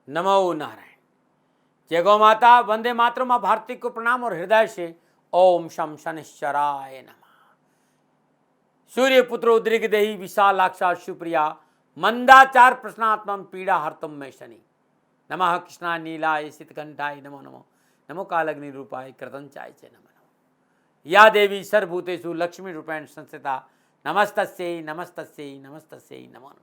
नमो नारायण। जय गौ माता, वंदे मातरम। मां भारती को प्रणाम और हृदय से ओम शम शनिश्चराय नमः। सूर्य पुत्र उद्रिक देहि विशालाक्षा सुप्रिया मंदाचार प्रश्नात्मम पीड़ा हरतम में शनि। नमः कृष्णा नीलाय शीतकंठाय नमो नमो। नमो कालग्नि रूपाय कृतंचाय च नमो नमो। या देवी सर्वभूतेषु लक्ष्मी रूपेण संस्थिता नमस्तस्यै नमस्तस्यै नमस्तस्यै नमो नमः।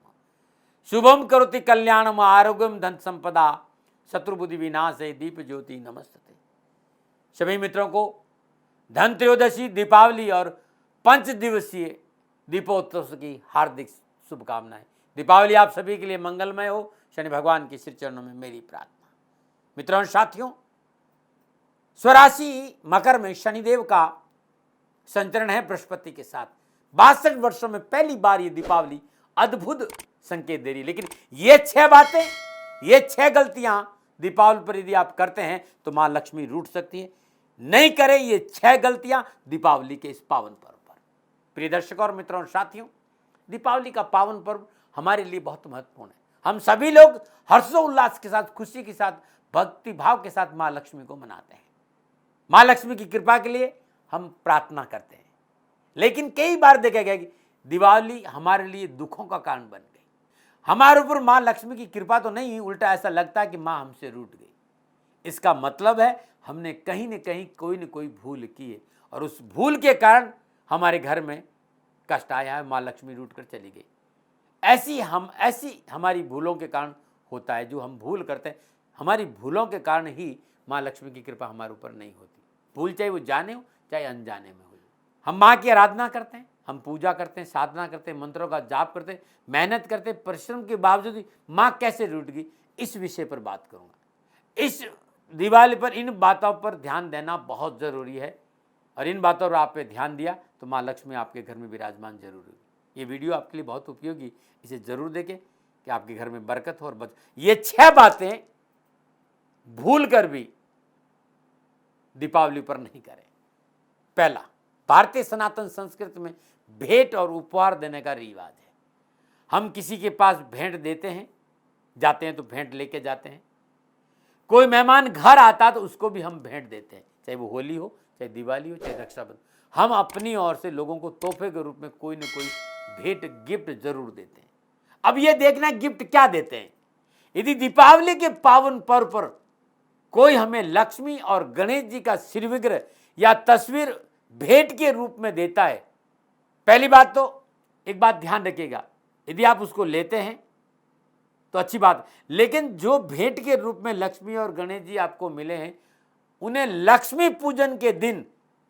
शुभम करोति कल्याणम आरोग्यम धन संपदा शत्रुबुद्धि विनाशे दीप ज्योति नमस्ते। सभी मित्रों को धन त्रयोदशी, दीपावली और 5 दिवसीय दीपोत्सव की हार्दिक शुभकामनाएं। दीपावली आप सभी के लिए मंगलमय हो। शनि भगवान के श्री चरणों में मेरी प्रार्थना। मित्रों और साथियों, स्वराशि मकर में शनिदेव का संचरण है बृहस्पति के साथ। 62 वर्षों में पहली बार ये दीपावली अद्भुत संकेत दे रही है। लेकिन ये 6 बातें, ये 6 गलतियां दीपावली पर यदि आप करते हैं तो मां लक्ष्मी रूठ सकती है। नहीं करें ये 6 गलतियां दीपावली के इस पावन पर्व पर। प्रिय दर्शकों और मित्रों और साथियों, दीपावली का पावन पर्व हमारे लिए बहुत महत्वपूर्ण है। हम सभी लोग हर्षोल्लास के साथ, खुशी के साथ, भक्ति भाव के साथ मां लक्ष्मी को मनाते हैं। मां लक्ष्मी की कृपा के लिए हम प्रार्थना करते हैं। लेकिन कई बार देखा गया कि दिवाली हमारे लिए दुखों का कारण बन गई। हमारे ऊपर मां लक्ष्मी की कृपा तो नहीं, उल्टा ऐसा लगता है कि मां हमसे रूठ गई। इसका मतलब है हमने कहीं न कहीं कोई न कोई भूल की है और उस भूल के कारण हमारे घर में कष्ट आया है, मां लक्ष्मी रूठ कर चली गई। ऐसी हमारी भूलों के कारण होता है। जो हम भूल करते हैं, हमारी भूलों के कारण ही मां लक्ष्मी की कृपा हमारे ऊपर नहीं होती। भूल चाहे वो जाने हो चाहे अनजाने में हो। हम मां की आराधना करते हैं, हम पूजा करते हैं, साधना करते हैं, मंत्रों का जाप करते हैं, मेहनत करते हैं, परिश्रम के बावजूद मां कैसे रूठ गई, इस विषय पर बात करूंगा। इस दिवाली पर इन बातों पर ध्यान देना बहुत जरूरी है और इन बातों पर आप पे ध्यान दिया तो मां लक्ष्मी आपके घर में विराजमान जरूर होगी। ये वीडियो आपके लिए बहुत उपयोगी, इसे जरूर देखें कि आपके घर में बरकत हो और ये 6 बातें भूल कर भी दीपावली पर नहीं करें। पहला, भारतीय सनातन संस्कृति में भेंट और उपहार देने का रिवाज है। हम किसी के पास भेंट देते हैं, जाते हैं तो भेंट लेके जाते हैं। कोई मेहमान घर आता तो उसको भी हम भेंट देते हैं, चाहे वो होली हो, चाहे दिवाली हो, चाहे रक्षाबंधन। हम अपनी ओर से लोगों को तोहफे के रूप में कोई ना कोई भेंट, गिफ्ट जरूर देते हैं। अब ये देखना गिफ्ट क्या देते हैं। यदि दीपावली के पावन पर्व पर कोई हमें लक्ष्मी और गणेश जी का श्री विग्रह या तस्वीर भेंट के रूप में देता है, पहली बात तो एक बात ध्यान रखिएगा, यदि आप उसको लेते हैं तो अच्छी बात, लेकिन जो भेंट के रूप में लक्ष्मी और गणेश जी आपको मिले हैं, उन्हें लक्ष्मी पूजन के दिन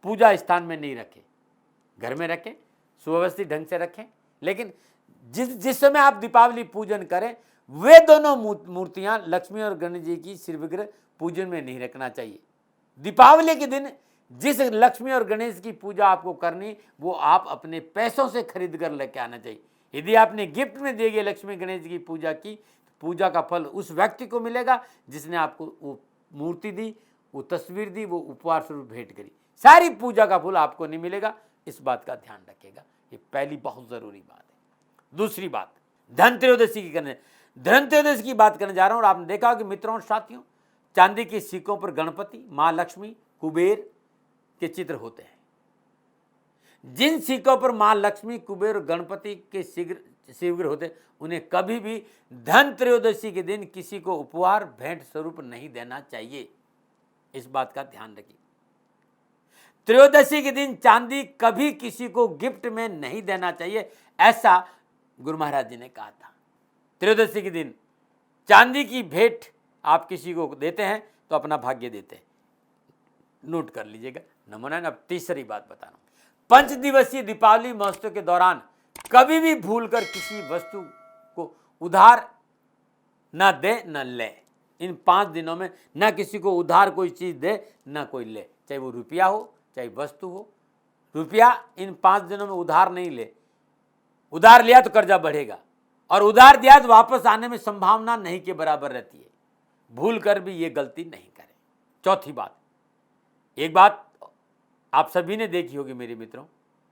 पूजा स्थान में नहीं रखें, घर में रखें, सुव्यवस्थित ढंग से रखें। लेकिन जिस समय आप दीपावली पूजन करें, वे दोनों मूर्तियां लक्ष्मी और गणेश जी की श्री विग्रह पूजन में नहीं रखना चाहिए। दीपावली के दिन जिस लक्ष्मी और गणेश की पूजा आपको करनी, वो आप अपने पैसों से खरीद कर लेके आना चाहिए। यदि आपने गिफ्ट में दिए गए लक्ष्मी गणेश जी की पूजा की, तो पूजा का फल उस व्यक्ति को मिलेगा जिसने आपको वो मूर्ति दी, वो तस्वीर दी, वो उपहार स्वरूप भेंट करी। सारी पूजा का फल आपको नहीं मिलेगा। इस बात का ध्यान रखिएगा, ये पहली बहुत जरूरी बात है। दूसरी बात, धनत्रयोदशी की बात करने जा रहा हूं। और आपने देखा कि मित्रों और साथियों, चांदी के सिक्कों पर गणपति, मां लक्ष्मी, कुबेर के चित्र होते हैं। जिन सिक्कों पर मां लक्ष्मी, कुबेर और गणपति के शिवग्रह होते हैं, उन्हें कभी भी धन त्रयोदशी के दिन किसी को उपहार, भेंट स्वरूप नहीं देना चाहिए। इस बात का ध्यान रखिए। त्रयोदशी के दिन चांदी कभी किसी को गिफ्ट में नहीं देना चाहिए, ऐसा गुरु महाराज जी ने कहा था। त्रयोदशी के दिन चांदी की भेंट आप किसी को देते हैं तो अपना भाग्य देते हैं, नोट कर लीजिएगा। नमूना। अब तीसरी बात बता रहा हूं। 5 दिवसीय दीपावली महोत्सव के दौरान कभी भी भूलकर किसी वस्तु को उधार न दे न ले। इन 5 दिनों में न किसी को उधार कोई चीज दे न कोई ले, चाहे वो रुपया हो चाहे वस्तु हो। रुपया इन 5 दिनों में उधार नहीं ले। उधार लिया तो कर्जा बढ़ेगा और उधार दिया तो वापस आने में संभावना नहीं के बराबर रहती है। भूल कर भी ये गलती नहीं करें। चौथी बात, एक बात आप सभी ने देखी होगी मेरे मित्रों,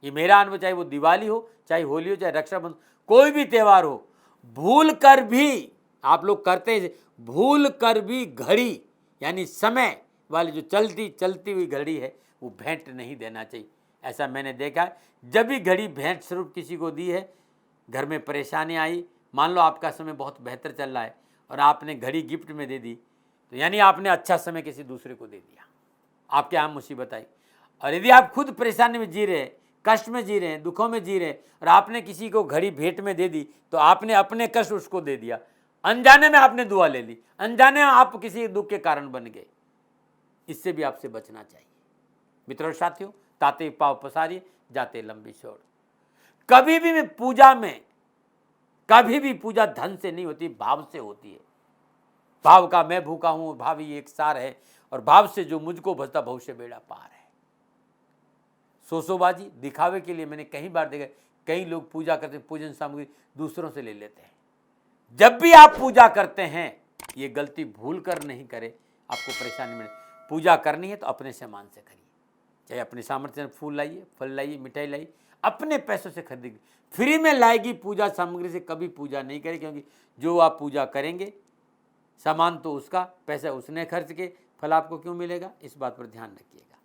ये मेरा अनुभव, चाहे वो दिवाली हो, चाहे होली हो, चाहे रक्षाबंधन, कोई भी त्यौहार हो, भूल कर भी आप लोग करते हैं, भूल कर भी घड़ी यानी समय वाली जो चलती हुई घड़ी है वो भेंट नहीं देना चाहिए। ऐसा मैंने देखा है। जब भी घड़ी भेंट स्वरूप किसी को दी है, घर में परेशानी आई, मान लो आपका समय बहुत बेहतर चल रहा है और आपने घड़ी गिफ्ट में दे दी, तो यानी आपने अच्छा समय किसी दूसरे को दे दिया, आपके यहाँ मुसीबत आई। और यदि आप खुद परेशानी में जी रहे हैं, कष्ट में जी रहे हैं, दुखों में जी रहे हैं और आपने किसी को घड़ी भेंट में दे दी, तो आपने अपने कष्ट उसको दे दिया, अनजाने में आपने दुआ ले ली, अनजाने में आप किसी दुख के कारण बन गए। इससे भी आपसे बचना चाहिए। मित्रों और साथियों, ताते पाव पसारिए, जाते लंबी छोड़। कभी भी पूजा धन से नहीं होती, भाव से होती है। भाव का मैं भूखा हूं, भावी एक सार है, और भाव से जो मुझको भजता भविष्य बेड़ा पार है। सोसोबाजी दिखावे के लिए मैंने कई बार देखा, कई लोग पूजा करते हैं, पूजन सामग्री दूसरों से ले लेते हैं। जब भी आप पूजा करते हैं, ये गलती भूल कर नहीं करें, आपको परेशानी में। पूजा करनी है तो अपने सामान से करिए, चाहे अपने सामर्थ्य से फूल लाइए, फल लाइए, मिठाई लाइए, अपने पैसों से खरीदिए। फ्री में लाएगी पूजा सामग्री से कभी पूजा नहीं करें, क्योंकि जो आप पूजा करेंगे सामान तो उसका, पैसा उसने खर्च के, फल आपको क्यों मिलेगा, इस बात पर ध्यान रखिएगा।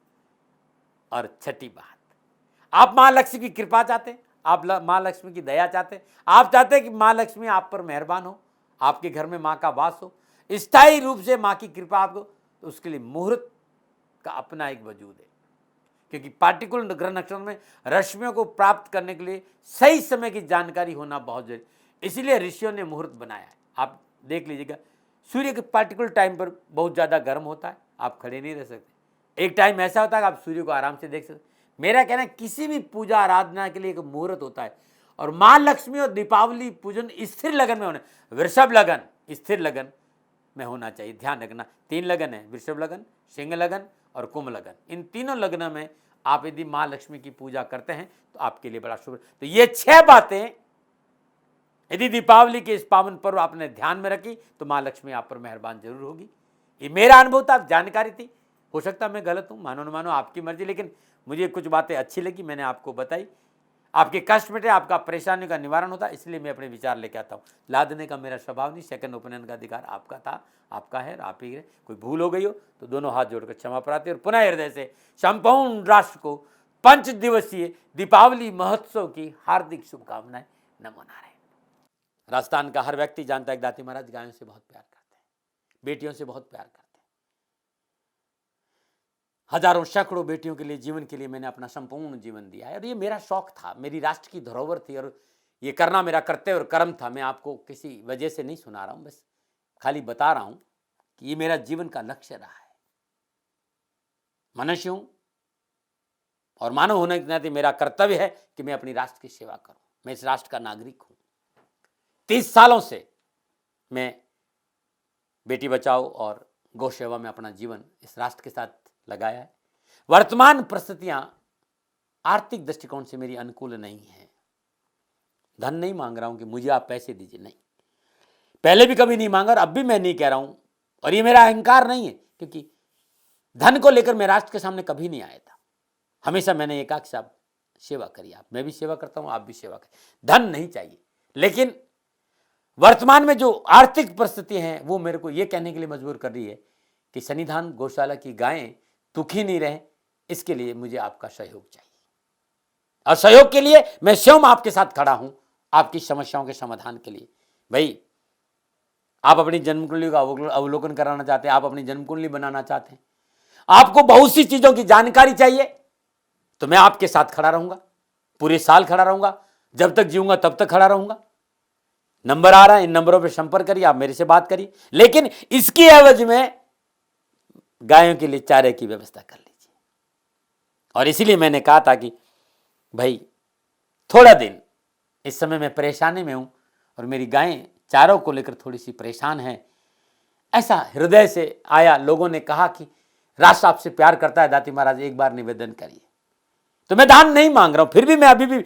और छठी बात, आप माँ लक्ष्मी की कृपा चाहते हैं, आप माँ लक्ष्मी की दया चाहते हैं, आप चाहते हैं कि माँ लक्ष्मी आप पर मेहरबान हो, आपके घर में माँ का वास हो, स्थायी रूप से माँ की कृपा आपको, तो उसके लिए मुहूर्त का अपना एक वजूद है। क्योंकि पार्टिकुलर ग्रह नक्षत्र में रश्मियों को प्राप्त करने के लिए सही समय की जानकारी होना बहुत जरूरी, इसीलिए ऋषियों ने मुहूर्त बनाया है। आप देख लीजिएगा, सूर्य के पार्टिकुलर टाइम पर बहुत ज़्यादा गर्म होता है, आप खड़े नहीं रह सकते। एक टाइम ऐसा होता है कि आप सूर्य को आराम से देख सकते। मेरा कहना है, किसी भी पूजा आराधना के लिए एक मुहूर्त होता है, और माँ लक्ष्मी और दीपावली पूजन स्थिर लगन में होने, वृषभ लगन स्थिर लगन में होना चाहिए। ध्यान रखना, 3 लगन है, वृषभ लगन, सिंह लगन और कुंभ लगन। इन तीनों लगनों में आप यदि माँ लक्ष्मी की पूजा करते हैं तो आपके लिए बड़ा शुभ। तो ये 6 बातें यदि दीपावली के इस पावन पर्व आपने ध्यान में रखी, तो माँ लक्ष्मी आप पर मेहरबान जरूर होगी। ये मेरा अनुभव था, जानकारी थी, हो सकता है मैं गलत हूँ, मानो न मानो आपकी मर्जी, लेकिन मुझे कुछ बातें अच्छी लगी, मैंने आपको बताई। आपके कष्ट मिटे, आपका परेशानी का निवारण होता, इसलिए मैं अपने विचार लेके आता हूँ। लादने का मेरा स्वभाव नहीं, सेकंड ओपिनियन का अधिकार आपका था, आपका है, आप ही है। कोई भूल हो गई हो तो दोनों हाथ जोड़कर क्षमा प्रार्थी, और पुनः हृदय से संपूर्ण राष्ट्र को 5 दिवसीय दीपावली महोत्सव की हार्दिक शुभकामनाएं। नमो नारायण। राजस्थान का हर व्यक्ति जानता है कि दाती महाराज गायों से बहुत प्यार करते हैं, बेटियों से बहुत प्यार करते हैं। हजारों सैकड़ों बेटियों के लिए, जीवन के लिए मैंने अपना संपूर्ण जीवन दिया है, और ये मेरा शौक था, मेरी राष्ट्र की धरोहर थी, और ये करना मेरा कर्तव्य और कर्म था। मैं आपको किसी वजह से नहीं सुना रहा हूं, बस खाली बता रहा हूं कि ये मेरा जीवन का लक्ष्य रहा है। मनुष्य हूं और मानव होने के नाते मेरा कर्तव्य है कि मैं अपनी राष्ट्र की सेवा करूं। मैं इस राष्ट्र का नागरिक हूं। 30 सालों से मैं बेटी बचाओ और गौ सेवा में अपना जीवन इस राष्ट्र के साथ लगाया है। वर्तमान परिस्थितियां आर्थिक दृष्टिकोण से मेरी अनुकूल नहीं है। धन नहीं मांग रहा हूं कि मुझे आप पैसे दीजिए, नहीं, पहले भी कभी नहीं मांगा और अब भी मैं नहीं कह रहा हूं, और ये मेरा अहंकार नहीं है, क्योंकि धन को लेकर मैं राष्ट्र के सामने कभी नहीं आया था। हमेशा मैंने एक साहब सेवा करी, आप, मैं भी सेवा करता हूं, आप भी सेवा करें। धन नहीं चाहिए, लेकिन वर्तमान में जो आर्थिक परिस्थिति हैं वो मेरे को ये कहने के लिए मजबूर कर रही है कि सन्निधान गौशाला की गायें दुखी नहीं रहे, इसके लिए मुझे आपका सहयोग चाहिए, और सहयोग के लिए मैं स्वयं आपके साथ खड़ा हूं, आपकी समस्याओं के समाधान के लिए। भाई, आप अपनी जन्म कुंडली का अवलोकन कराना चाहते हैं, आप अपनी जन्म कुंडली बनाना चाहते हैं, आपको बहुत सी चीजों की जानकारी चाहिए, तो मैं आपके साथ खड़ा रहूंगा, पूरे साल खड़ा रहूंगा, जब तक जीऊंगा तब तक खड़ा रहूंगा। नंबर आ रहा है, इन नंबरों पे संपर्क करिए, आप मेरे से बात करिए, लेकिन इसकी एवज में गायों के लिए चारे की व्यवस्था कर लीजिए। और इसीलिए मैंने कहा था कि भाई, थोड़ा दिन इस समय मैं परेशानी में हूं और मेरी गायें चारों को लेकर थोड़ी सी परेशान हैं, ऐसा हृदय से आया। लोगों ने कहा कि राष्ट्र आपसे प्यार करता है, दाती महाराज एक बार निवेदन करिए। तो मैं दान नहीं मांग रहा हूं, फिर भी मैं अभी भी,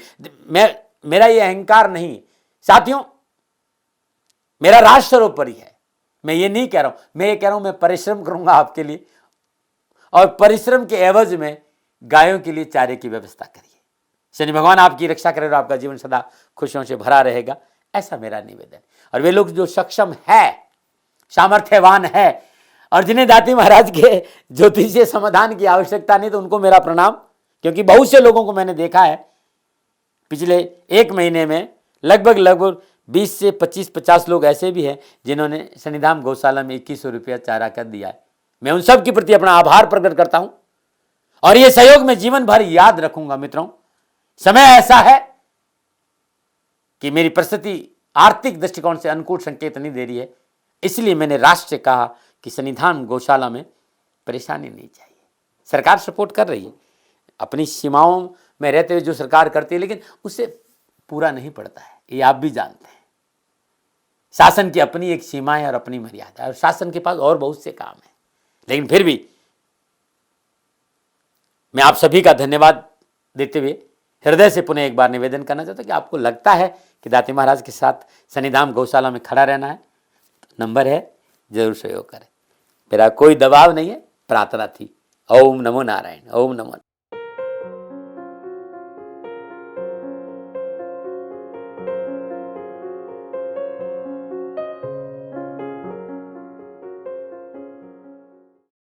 मेरा ये अहंकार नहीं है साथियों, मेरा राष्ट्र सर्वोपरि है। मैं ये नहीं कह रहा हूं, मैं ये कह रहा हूं मैं परिश्रम करूंगा आपके लिए, और परिश्रम के एवज में गायों के लिए चारे की व्यवस्था करिए। शनि भगवान आपकी रक्षा करे और आपका जीवन सदा खुशियों से भरा रहेगा, ऐसा मेरा निवेदन। और वे लोग जो सक्षम है, सामर्थ्यवान है और जिन्हें दाती महाराज के ज्योतिषीय समाधान की आवश्यकता नहीं, तो उनको मेरा प्रणाम। क्योंकि बहुत से लोगों को मैंने देखा है पिछले 1 महीने में लगभग 20 से 25-50 लोग ऐसे भी हैं जिन्होंने शनिधाम गौशाला में 2100 रुपया चारा कर दिया है। मैं उन सब के प्रति अपना आभार प्रकट करता हूं और ये सहयोग मैं जीवन भर याद रखूंगा। मित्रों, समय ऐसा है कि मेरी परिस्थिति आर्थिक दृष्टिकोण से अनुकूल संकेत नहीं दे रही है, इसलिए मैंने राष्ट्र से कहा कि शनिधाम गौशाला में परेशानी नहीं चाहिए। सरकार सपोर्ट कर रही है, अपनी सीमाओं में रहते हुए जो सरकार करती है, लेकिन उससे पूरा नहीं पड़ता है, ये आप भी जानते हैं। शासन की अपनी एक सीमा है और अपनी मर्यादा है और शासन के पास और बहुत से काम है। लेकिन फिर भी मैं आप सभी का धन्यवाद देते हुए हृदय से पुनः एक बार निवेदन करना चाहता हूं कि आपको लगता है कि दाती महाराज के साथ शनिधाम गौशाला में खड़ा रहना है, तो नंबर है, जरूर सहयोग करें। मेरा कोई दबाव नहीं है, प्रार्थना थी। ओम नमो नारायण। ओम नमो।